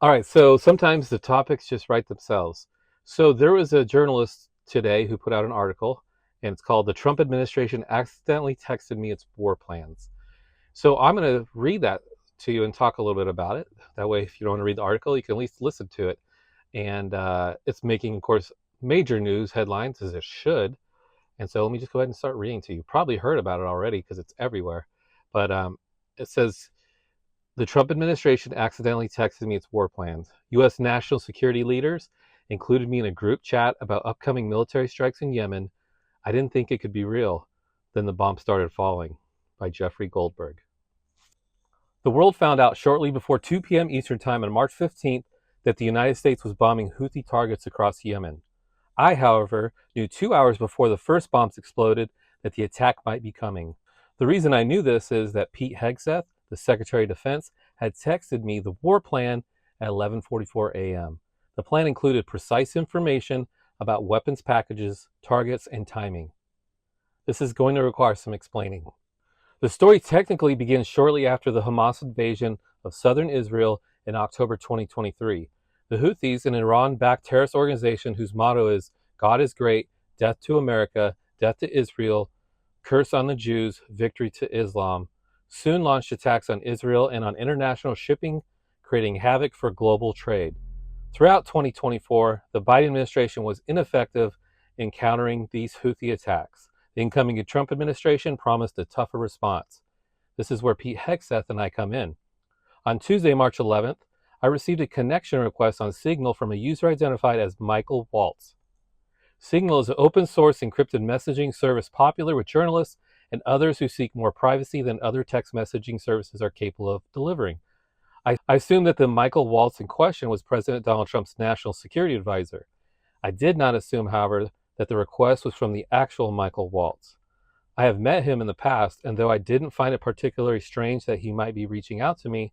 All right, so sometimes the topics just write themselves. So there was a journalist today who put out an article, and it's called "The Trump Administration Accidentally Texted Me Its War Plans." So I'm going to read that to you and talk a little bit about it. That way, if you don't want to read the article, you can at least listen to it. And it's making, of course, major news headlines, as it should. And so let me just go ahead and start reading to you. Probably heard about it already because it's everywhere. But it says the Trump administration accidentally texted me its war plans. U.S. national security leaders included me in a group chat about upcoming military strikes in Yemen. I didn't think it could be real. Then the bomb started falling. By Jeffrey Goldberg. The world found out shortly before 2 p.m. Eastern Time on March 15th that the United States was bombing Houthi targets across Yemen. I, however, knew 2 hours before the first bombs exploded that the attack might be coming. The reason I knew this is that Pete Hegseth, the Secretary of Defense, had texted me the war plan at 11:44 a.m. The plan included precise information about weapons packages, targets, and timing. This is going to require some explaining. The story technically begins shortly after the Hamas invasion of southern Israel in October 2023. The Houthis, an Iran-backed terrorist organization whose motto is "God is great, death to America, death to Israel, curse on the Jews, victory to Islam," soon launched attacks on Israel and on international shipping, creating havoc for global trade. Throughout 2024, the Biden administration was ineffective in countering these Houthi attacks. The incoming Trump administration promised a tougher response. This is where Pete Hegseth and I come in. On Tuesday, March 11th, I received a connection request on Signal from a user identified as Michael Waltz. Signal is an open source encrypted messaging service popular with journalists and others who seek more privacy than other text messaging services are capable of delivering. I assumed that the Michael Waltz in question was President Donald Trump's national security advisor. I did not assume, however, that the request was from the actual Michael Waltz. I have met him in the past, and though I didn't find it particularly strange that he might be reaching out to me,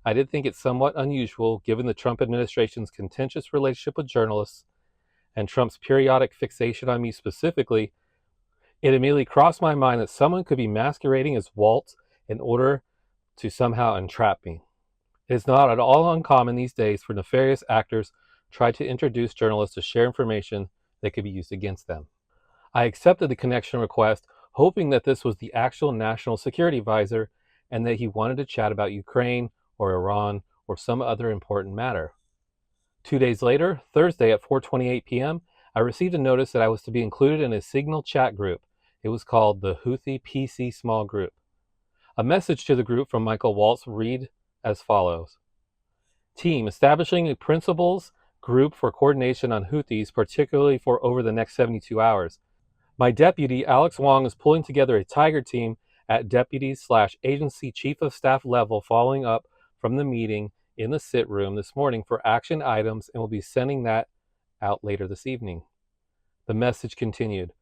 I did think it somewhat unusual given the Trump administration's contentious relationship with journalists and Trump's periodic fixation on me specifically. It immediately crossed my mind that someone could be masquerading as Waltz in order to somehow entrap me. It is not at all uncommon these days for nefarious actors try to introduce journalists to share information that could be used against them. I accepted the connection request, hoping that this was the actual national security advisor and that he wanted to chat about Ukraine or Iran or some other important matter. 2 days later, Thursday at 4:28 p.m., I received a notice that I was to be included in a Signal chat group. It was called the Houthi PC Small Group. A message to the group from Michael Waltz read as follows: Team, establishing a principals group for coordination on Houthis, particularly for over the next 72 hours. My deputy, Alex Wong, is pulling together a Tiger team at deputy/agency chief of staff level following up from the meeting in the sit room this morning for action items and will be sending that out later this evening. The message continued.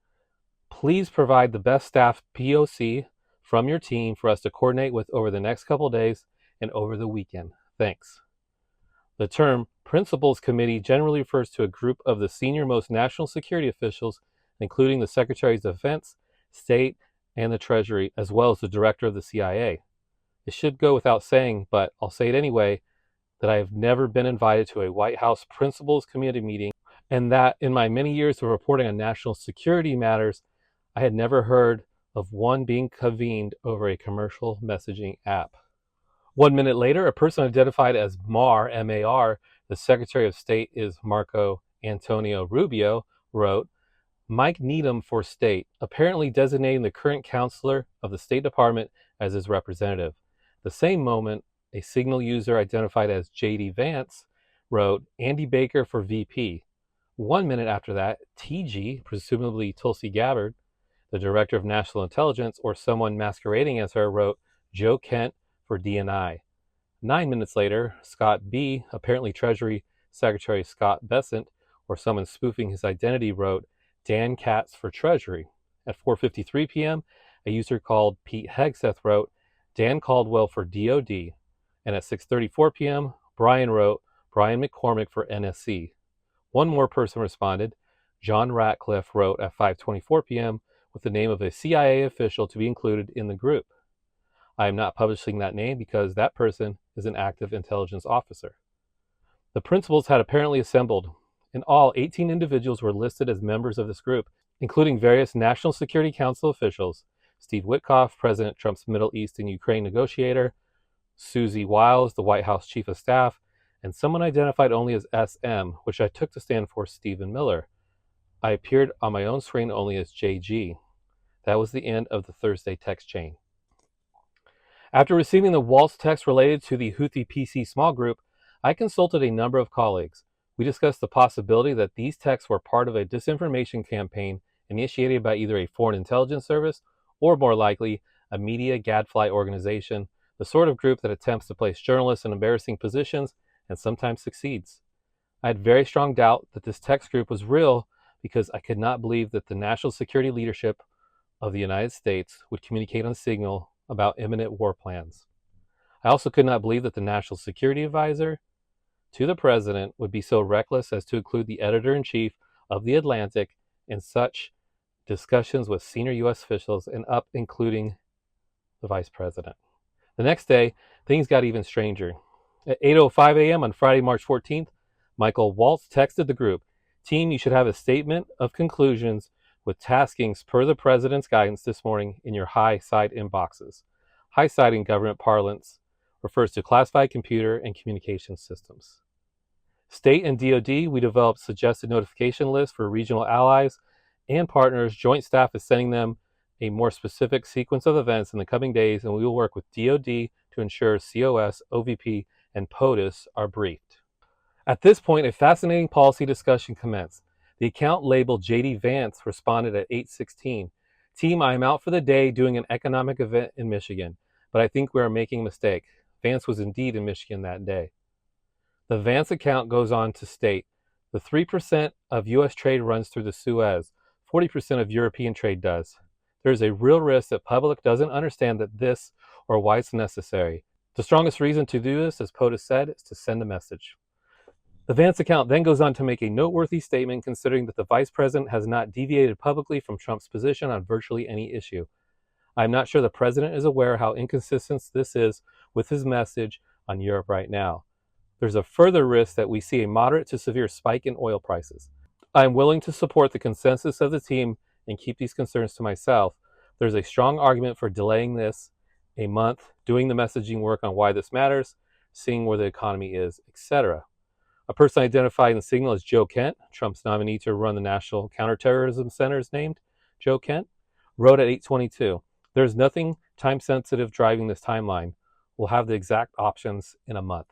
Please provide the best staff POC from your team for us to coordinate with over the next couple of days and over the weekend. Thanks. The term Principals Committee generally refers to a group of the senior-most national security officials, including the Secretaries of Defense, State, and the Treasury, as well as the Director of the CIA. It should go without saying, but I'll say it anyway, that I have never been invited to a White House Principals Committee meeting, and that in my many years of reporting on national security matters, I had never heard of one being convened over a commercial messaging app. 1 minute later, a person identified as MAR, M-A-R, the Secretary of State is Marco Antonio Rubio, wrote, Mike Needham for State, apparently designating the current counselor of the State Department as his representative. The same moment, a Signal user identified as J.D. Vance wrote, Andy Baker for VP. 1 minute after that, TG, presumably Tulsi Gabbard, the Director of National Intelligence, or someone masquerading as her, wrote, Joe Kent for DNI. 9 minutes later, Scott B., apparently Treasury Secretary Scott Bessent, or someone spoofing his identity, wrote, Dan Katz for Treasury. At 4:53 p.m., a user called Pete Hegseth wrote, Dan Caldwell for DOD. And at 6:34 p.m., Brian wrote, Brian McCormick for NSC. One more person responded. John Ratcliffe wrote at 5:24 p.m. with the name of a CIA official to be included in the group. I am not publishing that name because that person is an active intelligence officer. The principals had apparently assembled. In all, 18 individuals were listed as members of this group, including various National Security Council officials: Steve Witkoff, President Trump's Middle East and Ukraine negotiator; Susie Wiles, the White House Chief of Staff; and someone identified only as SM, which I took to stand for Stephen Miller. I appeared on my own screen only as JG. That was the end of the Thursday text chain. After receiving the Waltz text related to the Houthi PC small group, I consulted a number of colleagues. We discussed the possibility that these texts were part of a disinformation campaign initiated by either a foreign intelligence service or, more likely, a media gadfly organization, the sort of group that attempts to place journalists in embarrassing positions and sometimes succeeds. I had very strong doubt that this text group was real because I could not believe that the national security leadership of the United States would communicate on Signal about imminent war plans. I also could not believe that the National Security Advisor to the President would be so reckless as to include the editor-in-chief of The Atlantic in such discussions with senior U.S. officials and up including the Vice President. The next day, things got even stranger. At 8:05 a.m. on Friday, March 14th, Michael Waltz texted the group, "Team, you should have a statement of conclusions with taskings per the President's guidance this morning in your high side inboxes." High side in government parlance refers to classified computer and communication systems. State and DoD, we developed suggested notification lists for regional allies and partners. Joint staff is sending them a more specific sequence of events in the coming days, and we will work with DoD to ensure COS, OVP, and POTUS are briefed. At this point, a fascinating policy discussion commenced. The account labeled JD Vance responded at 8:16. "Team, I am out for the day doing an economic event in Michigan, but I think we are making a mistake." Vance was indeed in Michigan that day. The Vance account goes on to state, "The 3% of U.S. trade runs through the Suez. 40% of European trade does. There is a real risk that public doesn't understand that this or why it's necessary. The strongest reason to do this, as POTUS said, is to send a message." The Vance account then goes on to make a noteworthy statement considering that the Vice President has not deviated publicly from Trump's position on virtually any issue. "I'm not sure the President is aware how inconsistent this is with his message on Europe right now. There's a further risk that we see a moderate to severe spike in oil prices. I am willing to support the consensus of the team and keep these concerns to myself. There's a strong argument for delaying this a month, doing the messaging work on why this matters, seeing where the economy is, etc." A person identified in Signal as Joe Kent, Trump's nominee to run the National Counterterrorism Center is named Joe Kent, wrote at 8:22, "There's nothing time-sensitive driving this timeline. We'll have the exact options in a month."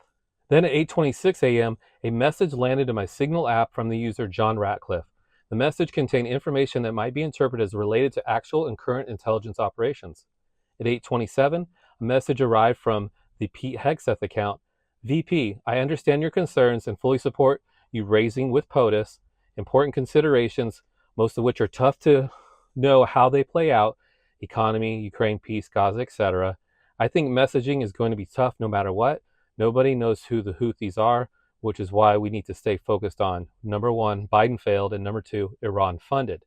Then at 8:26 a.m., a message landed in my Signal app from the user John Ratcliffe. The message contained information that might be interpreted as related to actual and current intelligence operations. At 8:27, a message arrived from the Pete Hegseth account. "VP, I understand your concerns and fully support you raising with POTUS important considerations, most of which are tough to know how they play out: economy, Ukraine peace, Gaza, etc. I think messaging is going to be tough no matter what. Nobody knows who the Houthis are, which is why we need to stay focused on, number one, Biden failed, and number two, Iran funded."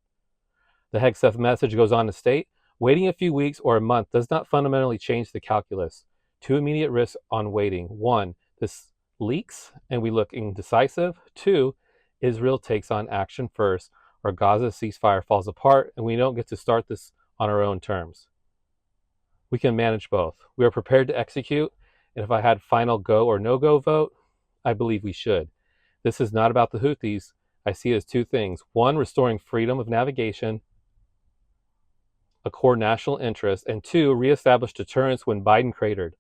The Hegseth message goes on to state, "Waiting a few weeks or a month does not fundamentally change the calculus. Two immediate risks on waiting. One, this leaks and we look indecisive. Two, Israel takes on action first, or Gaza ceasefire falls apart and we don't get to start this on our own terms. We can manage both. We are prepared to execute, and if I had final go or no-go vote, I believe we should. This is not about the Houthis. I see it as two things. One, restoring freedom of navigation, a core national interest, and two, reestablish deterrence when Biden cratered.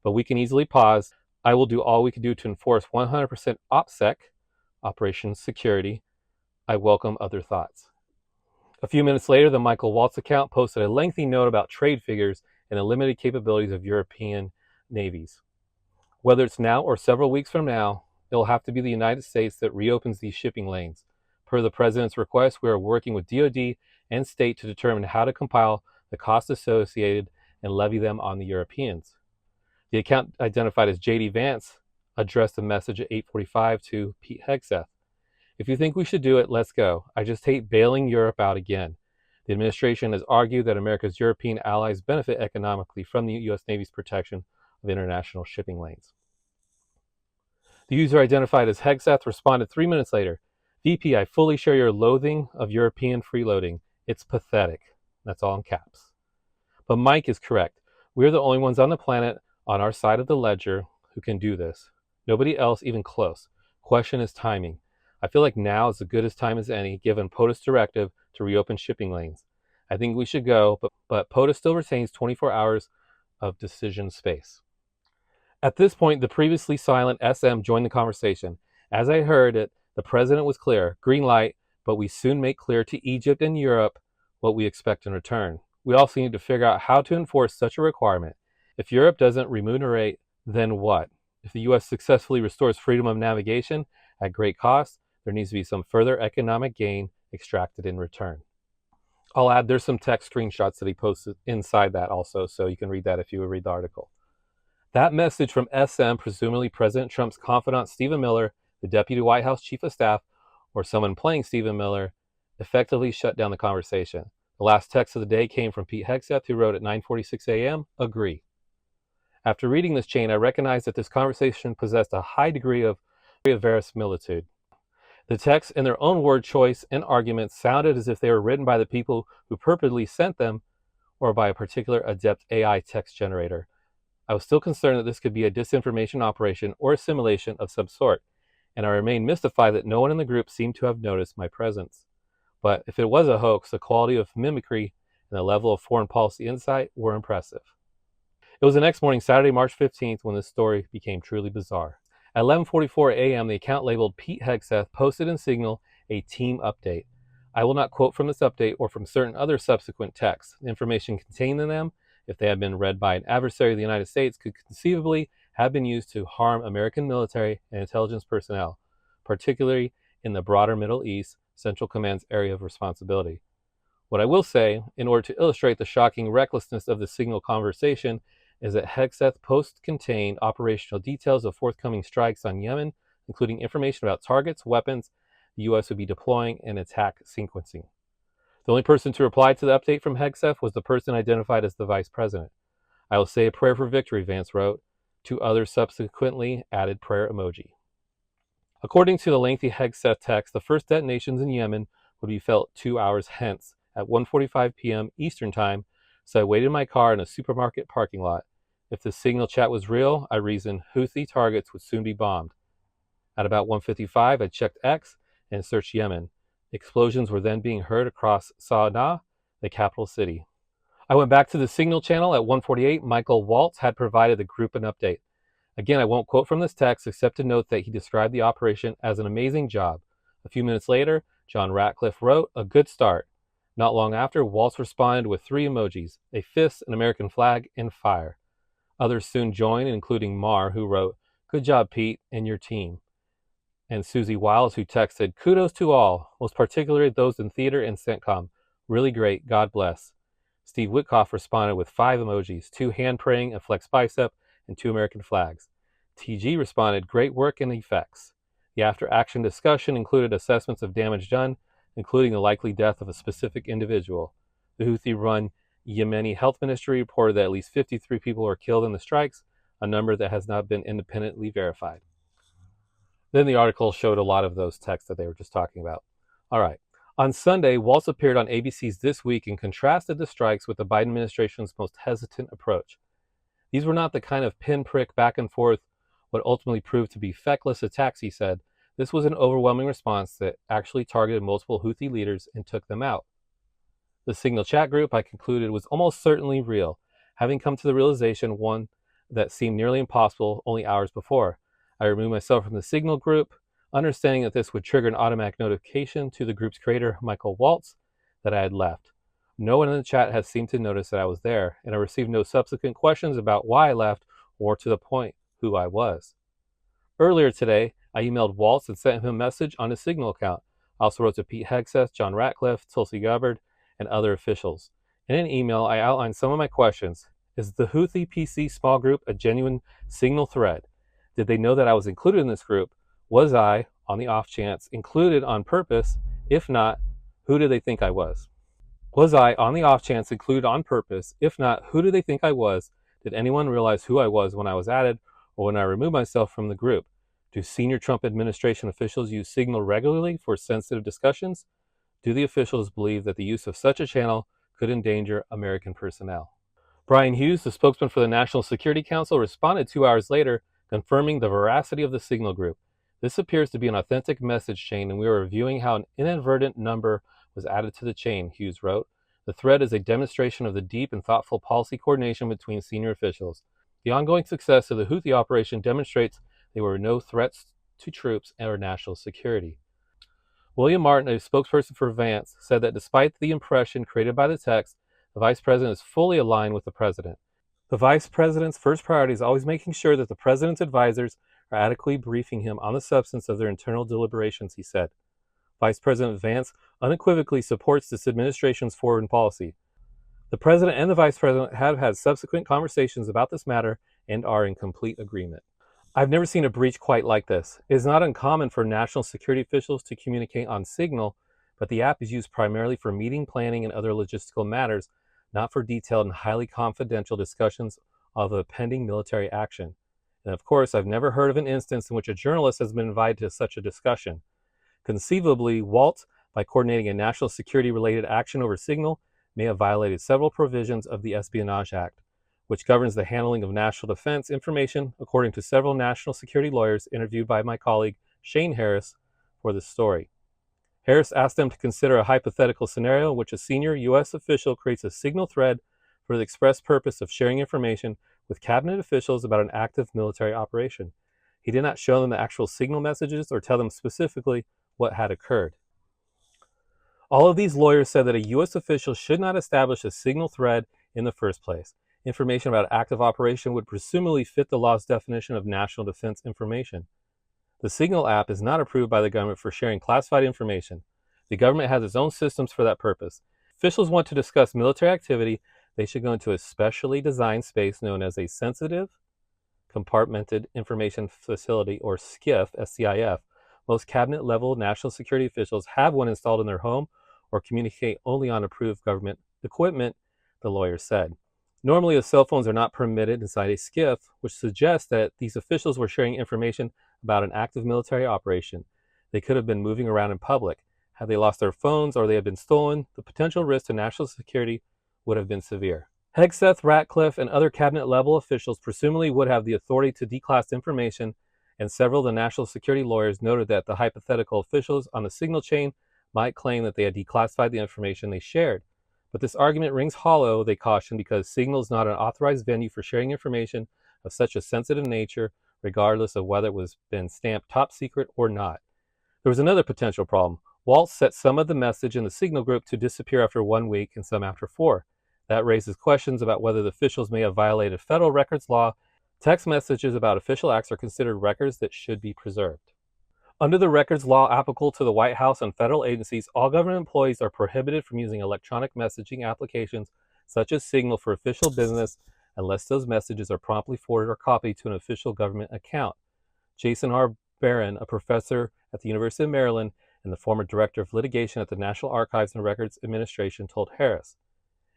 But we can easily pause. I will do all we can do to enforce 100% OPSEC, Operation Security. I welcome other thoughts." A few minutes later, the Michael Waltz account posted a lengthy note about trade figures and the limited capabilities of European navies. "Whether it's now or several weeks from now, it will have to be the United States that reopens these shipping lanes. Per the President's request, we are working with DoD and state to determine how to compile the costs associated and levy them on the Europeans." The account identified as JD Vance addressed a message at 8:45 to Pete Hegseth. "If you think we should do it, let's go. I just hate bailing Europe out again. The administration has argued that America's European allies benefit economically from the U.S. Navy's protection of international shipping lanes." The user identified as Hegseth responded 3 minutes later. VP, I fully share your loathing of European freeloading. It's pathetic. That's all in caps. But Mike is correct. We're the only ones on the planet on our side of the ledger who can do this. Nobody else even close. Question is timing. I feel like now is as good a time as any, given POTUS directive to reopen shipping lanes. I think we should go, but POTUS still retains 24 hours of decision space. At this point, the previously silent SM joined the conversation. As I heard it, the president was clear, green light, but we soon make clear to Egypt and Europe what we expect in return. We also need to figure out how to enforce such a requirement. If Europe doesn't remunerate, then what? If the US successfully restores freedom of navigation at great cost, there needs to be some further economic gain extracted in return. I'll add there's some text screenshots that he posted inside that also, so you can read that if you would read the article. That message from SM, presumably President Trump's confidant Stephen Miller, the Deputy White House Chief of Staff, or someone playing Stephen Miller, effectively shut down the conversation. The last text of the day came from Pete Hegseth, who wrote at 9:46 a.m., agree. After reading this chain, I recognized that this conversation possessed a high degree of verisimilitude. The text, in their own word choice and arguments, sounded as if they were written by the people who purportedly sent them or by a particular adept AI text generator. I was still concerned that this could be a disinformation operation or a simulation of some sort, and I remained mystified that no one in the group seemed to have noticed my presence. But if it was a hoax, the quality of mimicry and the level of foreign policy insight were impressive. It was the next morning, Saturday, March 15th, when this story became truly bizarre. At 11:44 a.m., the account labeled Pete Hegseth posted in Signal a team update. I will not quote from this update or from certain other subsequent texts. The information contained in them, if they had been read by an adversary of the United States, could conceivably have been used to harm American military and intelligence personnel, particularly in the broader Middle East, Central Command's area of responsibility. What I will say, in order to illustrate the shocking recklessness of the Signal conversation, is that Hegseth post contained operational details of forthcoming strikes on Yemen, including information about targets, weapons the U.S. would be deploying, and attack sequencing. The only person to reply to the update from Hegseth was the person identified as the vice president. I will say a prayer for victory, Vance wrote. 2 others subsequently added prayer emoji. According to the lengthy Hegseth text, the first detonations in Yemen would be felt 2 hours hence, at 1:45 p.m. Eastern Time, so I waited in my car in a supermarket parking lot. If the Signal chat was real, I reasoned Houthi targets would soon be bombed. At about 1:55, I checked X and searched Yemen. Explosions were then being heard across Sana'a, the capital city. I went back to the Signal channel at 1:48. Michael Waltz had provided the group an update. Again, I won't quote from this text except to note that he described the operation as an amazing job. A few minutes later, John Ratcliffe wrote, a good start. Not long after, Waltz responded with 3 emojis, a fist, an American flag, and fire. Others soon joined, including Mar, who wrote, good job, Pete, and your team. And Susie Wiles, who texted, kudos to all, most particularly those in theater and CENTCOM. Really great, God bless. Steve Witkoff responded with 5 emojis, 2 hand praying, a flex bicep, and 2 American flags. TG responded, great work and effects. The after-action discussion included assessments of damage done, including the likely death of a specific individual. The Houthi-run Yemeni Health Ministry reported that at least 53 people were killed in the strikes, a number that has not been independently verified. Then the article showed a lot of those texts that they were just talking about. All right. On Sunday, Waltz appeared on ABC's This Week and contrasted the strikes with the Biden administration's most hesitant approach. These were not the kind of pinprick back and forth, what ultimately proved to be feckless attacks, he said. This was an overwhelming response that actually targeted multiple Houthi leaders and took them out. The Signal chat group, I concluded, was almost certainly real, having come to the realization, one that seemed nearly impossible only hours before. I removed myself from the Signal group, understanding that this would trigger an automatic notification to the group's creator, Michael Waltz, that I had left. No one in the chat has seemed to notice that I was there, and I received no subsequent questions about why I left or, to the point, who I was. Earlier today, I emailed Waltz and sent him a message on his Signal account. I also wrote to Pete Hegseth, John Ratcliffe, Tulsi Gabbard, and other officials. In an email, I outlined some of my questions. Is the Houthi PC small group a genuine Signal thread? Did they know that I was included in this group? Was I, on the off chance, included on purpose? If not, who do they think I was? Was I, on the off chance, included on purpose? If not, who do they think I was? Did anyone realize who I was when I was added or when I removed myself from the group? Do senior Trump administration officials use Signal regularly for sensitive discussions? Do the officials believe that the use of such a channel could endanger American personnel? Brian Hughes, the spokesman for the National Security Council, responded 2 hours later, confirming the veracity of the Signal group. This appears to be an authentic message chain, and we are reviewing how an inadvertent number was added to the chain, Hughes wrote. The thread is a demonstration of the deep and thoughtful policy coordination between senior officials. The ongoing success of the Houthi operation demonstrates there were no threats to troops or national security. William Martin, a spokesperson for Vance, said that despite the impression created by the text, the vice president is fully aligned with the president. The vice president's first priority is always making sure that the president's advisors are adequately briefing him on the substance of their internal deliberations, he said. Vice President Vance unequivocally supports this administration's foreign policy. The president and the vice president have had subsequent conversations about this matter and are in complete agreement. I've never seen a breach quite like this. It is not uncommon for national security officials to communicate on Signal, but the app is used primarily for meeting planning and other logistical matters, not for detailed and highly confidential discussions of a pending military action. And of course, I've never heard of an instance in which a journalist has been invited to such a discussion. Conceivably, Walt, by coordinating a national security-related action over Signal, may have violated several provisions of the Espionage Act, which governs the handling of national defense information, according to several national security lawyers interviewed by my colleague Shane Harris for this story. Harris asked them to consider a hypothetical scenario in which a senior U.S. official creates a Signal thread for the express purpose of sharing information with cabinet officials about an active military operation. He did not show them the actual Signal messages or tell them specifically what had occurred. All of these lawyers said that a U.S. official should not establish a Signal thread in the first place. Information about active operation would presumably fit the law's definition of national defense information. The Signal app is not approved by the government for sharing classified information. The government has its own systems for that purpose. If officials want to discuss military activity, they should go into a specially designed space known as a Sensitive Compartmented Information Facility, or SCIF, SCIF. Most cabinet-level national security officials have one installed in their home or communicate only on approved government equipment, the lawyer said. Normally, the cell phones are not permitted inside a SCIF, which suggests that these officials were sharing information about an active military operation. They could have been moving around in public. Had they lost their phones or they had been stolen, the potential risk to national security would have been severe. Hegseth, Ratcliffe, and other cabinet-level officials presumably would have the authority to declass information, and several of the national security lawyers noted that the hypothetical officials on the Signal chain might claim that they had declassified the information they shared. But this argument rings hollow, they caution, because Signal is not an authorized venue for sharing information of such a sensitive nature, regardless of whether it was been stamped top secret or not. There was another potential problem. Walt set some of the message in the Signal group to disappear after 1 week and some after 4. That raises questions about whether the officials may have violated federal records law. Text messages about official acts are considered records that should be preserved. Under the records law applicable to the White House and federal agencies, all government employees are prohibited from using electronic messaging applications such as Signal for official business unless those messages are promptly forwarded or copied to an official government account. Jason R. Barron, a professor at the University of Maryland and the former director of litigation at the National Archives and Records Administration, told Harris,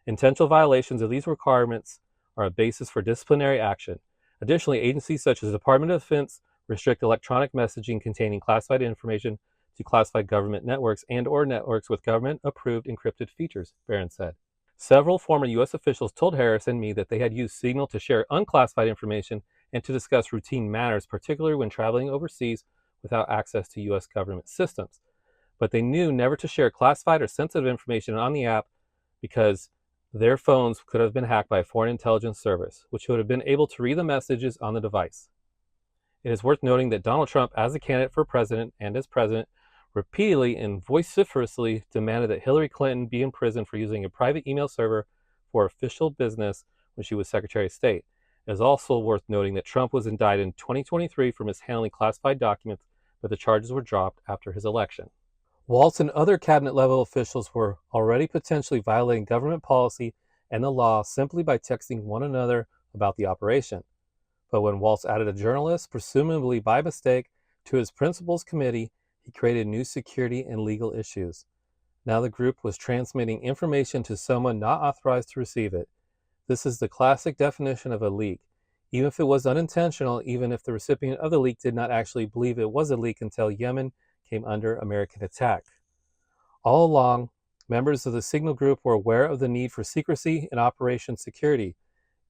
intentional violations of these requirements are a basis for disciplinary action. Additionally, agencies such as the Department of Defense restrict electronic messaging containing classified information to classified government networks and or networks with government-approved encrypted features, Barron said. Several former U.S. officials told Harris and me that they had used Signal to share unclassified information and to discuss routine matters, particularly when traveling overseas without access to U.S. government systems. But they knew never to share classified or sensitive information on the app because their phones could have been hacked by a foreign intelligence service, which would have been able to read the messages on the device. It is worth noting that Donald Trump, as a candidate for president and as president, repeatedly and vociferously demanded that Hillary Clinton be in prison for using a private email server for official business when she was Secretary of State. It is also worth noting that Trump was indicted in 2023 for mishandling classified documents, but the charges were dropped after his election. Waltz and other cabinet-level officials were already potentially violating government policy and the law simply by texting one another about the operation. But when Waltz added a journalist, presumably by mistake, to his principals committee, he created new security and legal issues. Now the group was transmitting information to someone not authorized to receive it. This is the classic definition of a leak. even if it was unintentional, even if the recipient of the leak did not actually believe it was a leak until Yemen came under American attack. All along, members of the Signal Group were aware of the need for secrecy and operation security.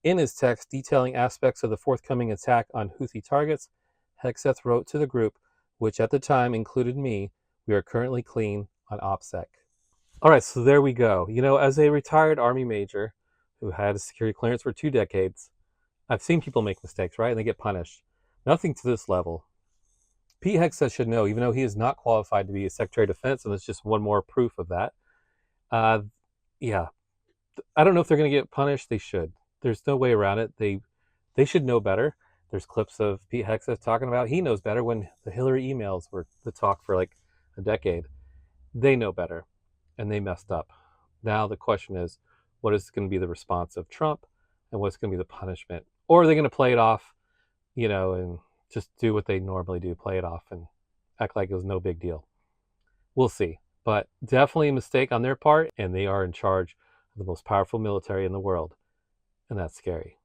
In his text detailing aspects of the forthcoming attack on Houthi targets, Hegseth wrote to the group, which at the time included me, "We are currently clean on OPSEC." All right, so there we go. As a retired Army major who had a security clearance for 2 decades, I've seen people make mistakes, right? And they get punished. Nothing to this level. Pete Hegseth should know, even though he is not qualified to be a Secretary of Defense, and it's just one more proof of that. Uh, yeah, I don't know if they're going to get punished. They should. There's no way around it. They should know better. There's clips of Pete Hegseth talking about he knows better when the Hillary emails were the talk for like a decade. They know better, and they messed up. Now the question is, what is going to be the response of Trump, and what's going to be the punishment? Or are they going to play it off, and just do what they normally do, play it off and act like it was no big deal? We'll see. But definitely a mistake on their part, and they are in charge of the most powerful military in the world, and that's scary.